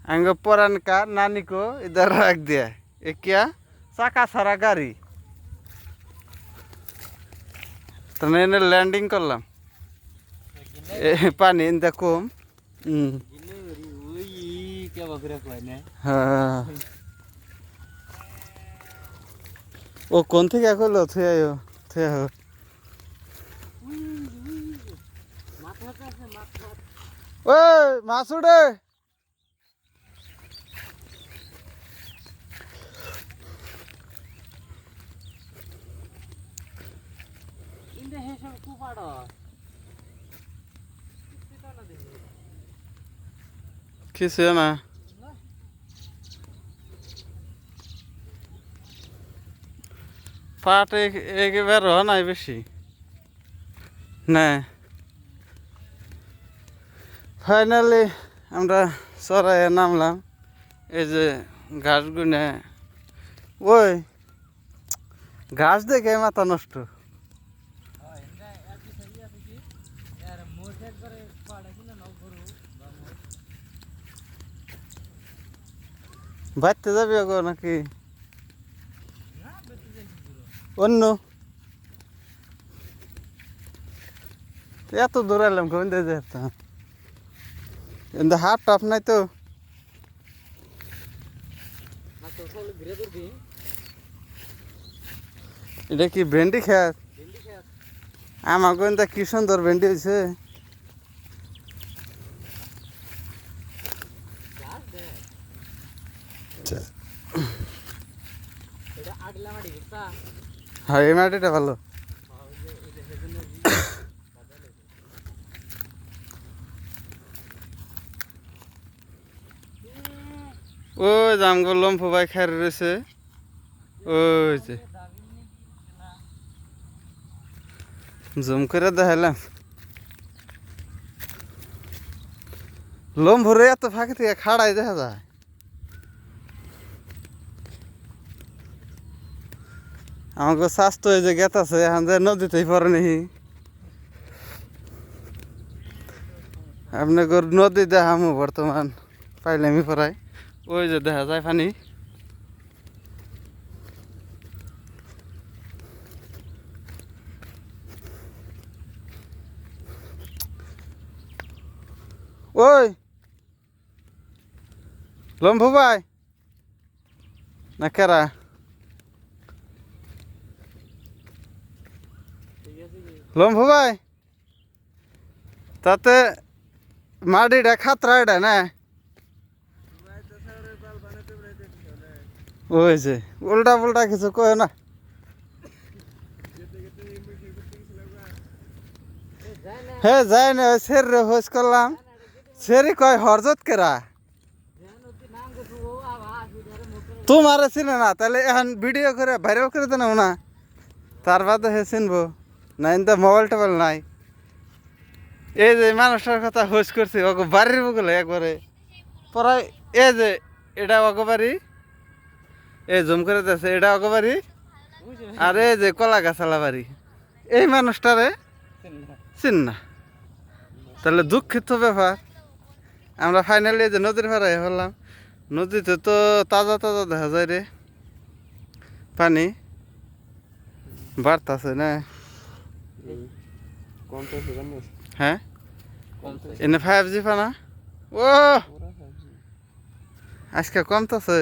आंगो पुरान का नानी को इधर रख दिया। ये क्या चाका सारा गाड़ी तो मैंने लैंडिंग कर लाम पानी इन देखो हाँ वो कौन थे क्या खोलो थे आयो थे हो ओए मासूड़े किसे ना पाट एक बार हो ना बेशी ना फाइनली আমরা সরাইয়ে নামলাম এই যে ঘাসগুনে ওই ঘাস দেখে মাথা নষ্ট বাইতে যাবি গো নাকি অন্য এত দূর এলাম কোন দিয়ে যেতাম কিন্তু হাত টাপ নাই তো এটা কি ভেন্ডি খেত আমার কিন্তু কি সুন্দর ভেন্ডি হয়েছে হ্যাঁ এই মাটিটা ভালো ওই যে আমগো লম্ফু ভাই খাই রয়েছে ওই যে জুম করে দেখাইলাম লম্ফুরে এত ফাঁকি থেকে খাড়াই দেখা যায় আমাকে স্বাস্থ্য এই যে গেত আছে এখন যে নদীতেই পড়ে নি আপনাকে নদী দেখামো বর্তমান পাইলামি পড়াই ওই যে দেখা যায় পানি ওই লম্ফু ভাই না কেরা লম্ফু ভাই তাতে মাটিটা খাতরা এটা না ওই যে উল্টা পুল্টা কিছু কয় না হ্যাঁ যায় না সের রে হোস করলাম সেরি কয় হরজত কেরা তোমার চিনে না তাহলে এখন ভিডিও করে ভাইরাল করে দেন না তার বাদে হে চিনবো না কিন্তু মোবাইল টোবাইল নাই এই যে মানুষটার কথা হোস করছি ওকে বাড়ির বগলে একবারে পরাই এই যে এটা ওকে বাড়ি এই জুম করে দিয়েছে এটা ওকে বাড়ি আর এই যে কলা গাছালা বাড়ি এই মানুষটারে চিন না তাহলে দুঃখিত ব্যাপার আমরা ফাইনালি যে নদীর পাড়ায় হলাম নদীতে তো তাজা তাজা দেখা যায় রে পানি বাড়তাছে না হ্যাঁ এনে 5G পানা ও আজকে কমতেছে